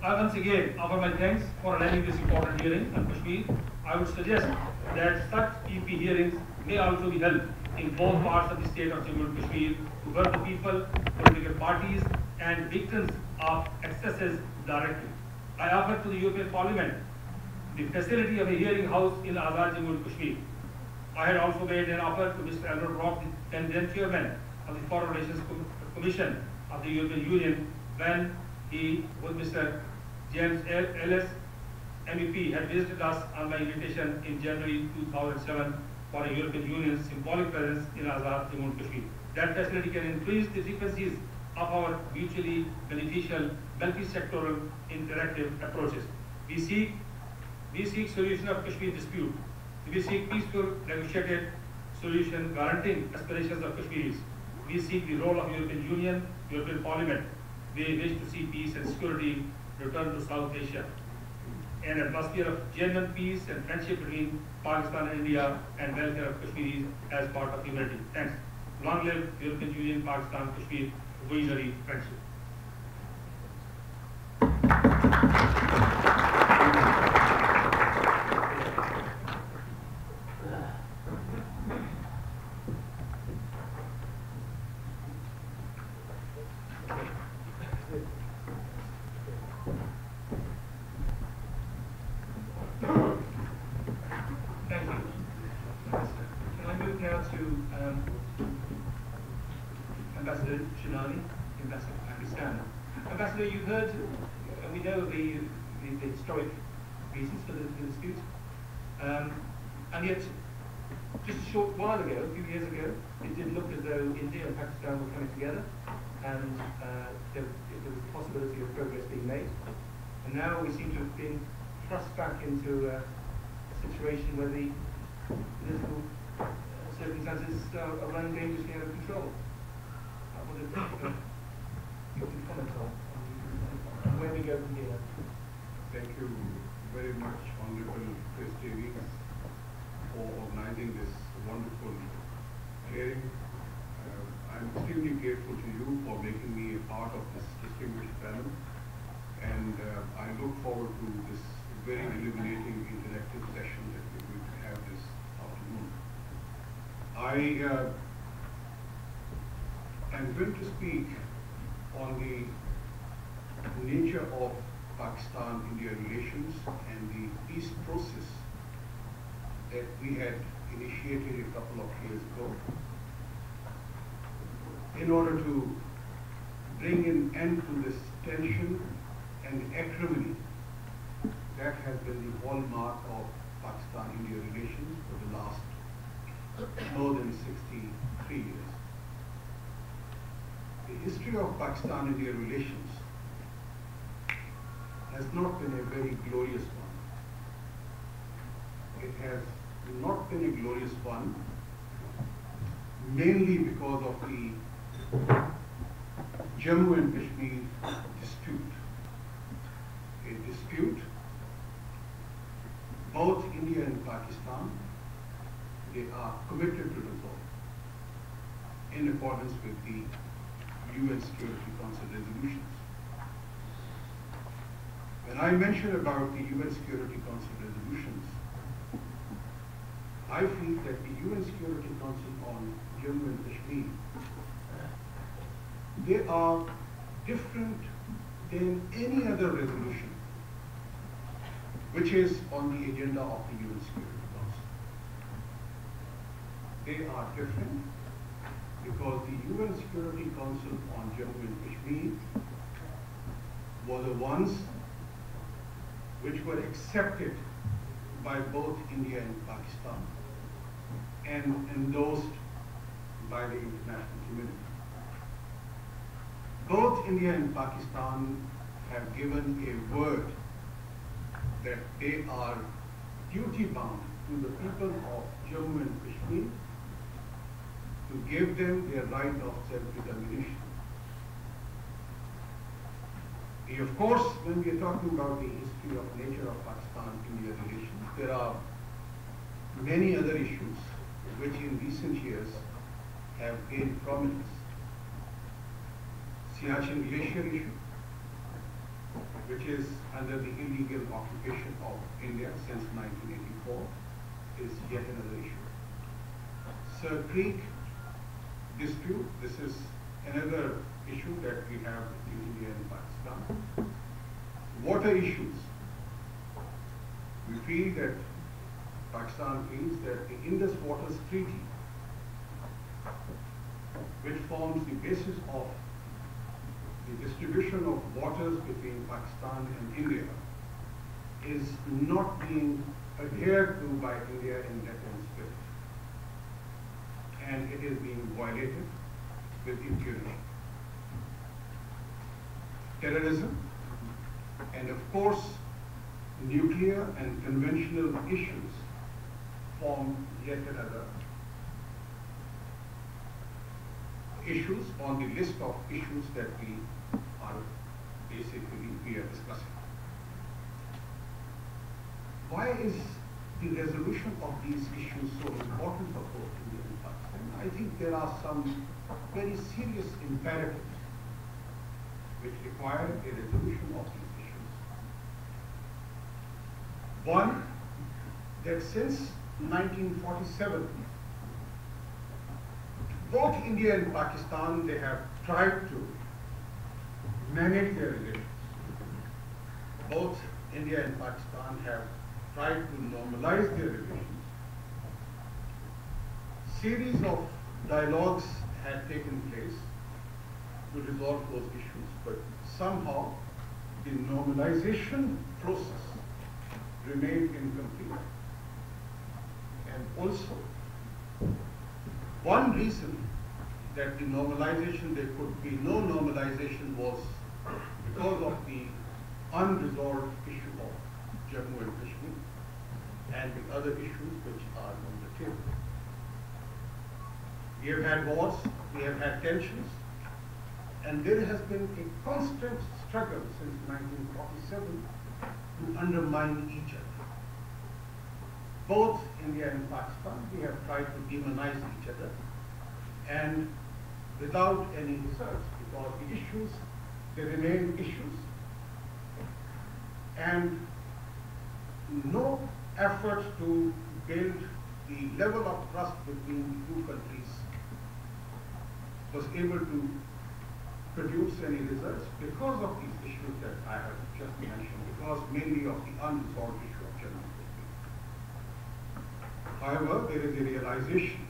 I once again offer my thanks for arranging this important hearing on Kashmir. I would suggest that such EP hearings may also be held in both parts of the state of Jammu and Kashmir to hear the people, political parties, and victims of excesses directly. I offer to the European Parliament the facility of a hearing house in Azad Jammu and Kashmir. I had also made an offer to Mr. Ahmed, then chairman of the Foreign Relations Commission of the European Union, when he, with Mr. James Ellis, MEP, had visited us on my invitation in January 2007 for a European Union symbolic presence in Azad Jammu and Kashmir. That facility can increase the frequencies of our mutually beneficial, multi-sectoral, interactive approaches. We seek solution of Kashmir dispute. We seek peaceful, negotiated solution guaranteeing aspirations of Kashmiris. We seek the role of European Union, European Parliament. We wish to see peace and security return to South Asia. An atmosphere of genuine peace and friendship between Pakistan and India, and welfare of Kashmiris as part of humanity. Thanks. Long live European Union, Pakistan, Kashmir, visionary friendship. Ambassador Jilani, Ambassador of Pakistan. Ambassador, you heard, we know the historic reasons for the dispute, and yet, just a short while ago, a few years ago, it did look as though India and Pakistan were coming together, and there was a possibility of progress being made. And now we seem to have been thrust back into a situation where the political circumstances are running dangerously out of control. I wonder if you can comment on where we go from here. Thank you very much, Honorable Chris Davies, for organizing this wonderful hearing. I'm extremely grateful to you for making me a part of this distinguished panel, and I look forward to this very illuminating interactive session that we're going to have this afternoon. I'm going to speak on the nature of Pakistan-India relations and the peace process that we had initiated a couple of years ago in order to bring an end to this tension and acrimony that has been the hallmark of Pakistan-India relations for the last more than 63 years. The history of Pakistan-India relations has not been a very glorious one. It has not been a glorious one, mainly because of the Jammu and Kashmir dispute. A dispute, both India and Pakistan, they are committed to resolve in accordance with the UN Security Council resolutions. When I mention about the UN Security Council resolutions, I feel that the UN Security Council on Jammu and Kashmir, they are different than any other resolution which is on the agenda of the UN Security Council. They are different because the UN Security Council on Jammu and Kashmir were the ones which were accepted by both India and Pakistan and endorsed by the international community. Both India and Pakistan have given a word that they are duty bound to the people of Jammu and Kashmir to give them their right of self-determination. Of course, when we are talking about the history of nature of Pakistan-India relations, there are many other issues which in recent years have gained prominence. Siachen Glacier issue, which is under the illegal occupation of India since 1984, is yet another issue. Sir Creek dispute, this is another issue that we have between India and Pakistan. Water issues. We feel that Pakistan feels that the Indus Waters Treaty, which forms the basis of the distribution of waters between Pakistan and India, is not being adhered to by India in letter and spirit. And it is being violated with impunity. Terrorism, and of course, nuclear and conventional issues form yet another issues on the list of issues that we are discussing. Why is the resolution of these issues so important for both India and Pakistan? I think there are some very serious imperatives which require a resolution of these issues. One, that since 1947, both India and Pakistan, they have tried to manage their relations. Both India and Pakistan have tried to normalize their relations. Series of dialogues had taken place to resolve those issues, but somehow the normalization process remained incomplete. And also, one reason that the normalization, there could be no normalization, was because of the unresolved issue of Jammu and Kashmir and the other issues which are on the table. We have had wars, we have had tensions, and there has been a constant struggle since 1947 to undermine each other. Both India and Pakistan, we have tried to demonize each other, and without any results, because the issues, they remain issues, and no effort to build the level of trust between the two countries was able to produce any results because of these issues that I have just mentioned, because mainly of the unresolved issue of Jammu and Kashmir. However, there is a realization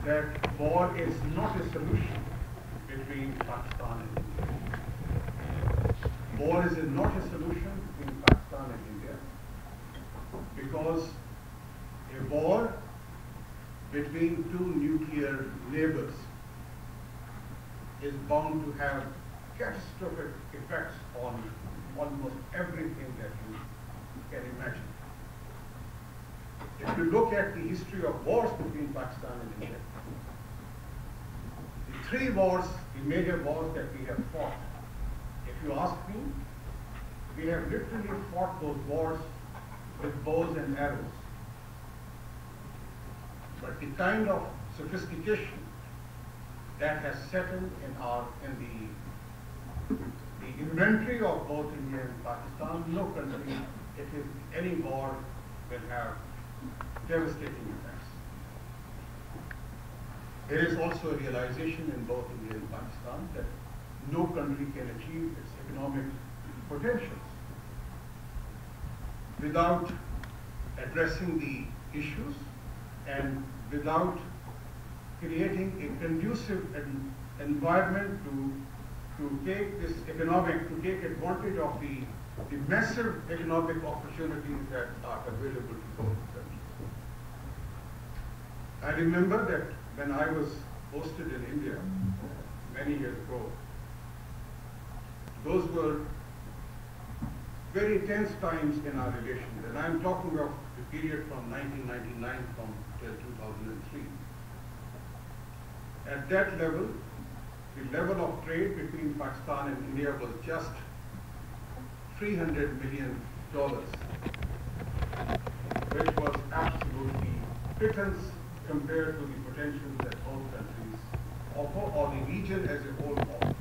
that war is not a solution between Pakistan and India. War is not a solution between Pakistan and India, because a war between two nuclear neighbors is bound to have catastrophic effects on almost everything that you can imagine. If you look at the history of wars between Pakistan and India, the three wars, the major wars that we have fought, if you ask me, we have literally fought those wars with bows and arrows. But the kind of sophistication that has settled in the inventory of both India and Pakistan, no country, if any war will have devastating effects. There is also a realization in both India and Pakistan that no country can achieve its economic potentials without addressing the issues and without creating a conducive environment to take this to take advantage of the massive economic opportunities that are available to both countries. I remember that when I was posted in India many years ago, those were very tense times in our relations, and I'm talking of the period from 1999 till 2003. At that level, the level of trade between Pakistan and India was just $300 million, which was absolutely pittance compared to the potential that both countries offer, or the region as a whole offers.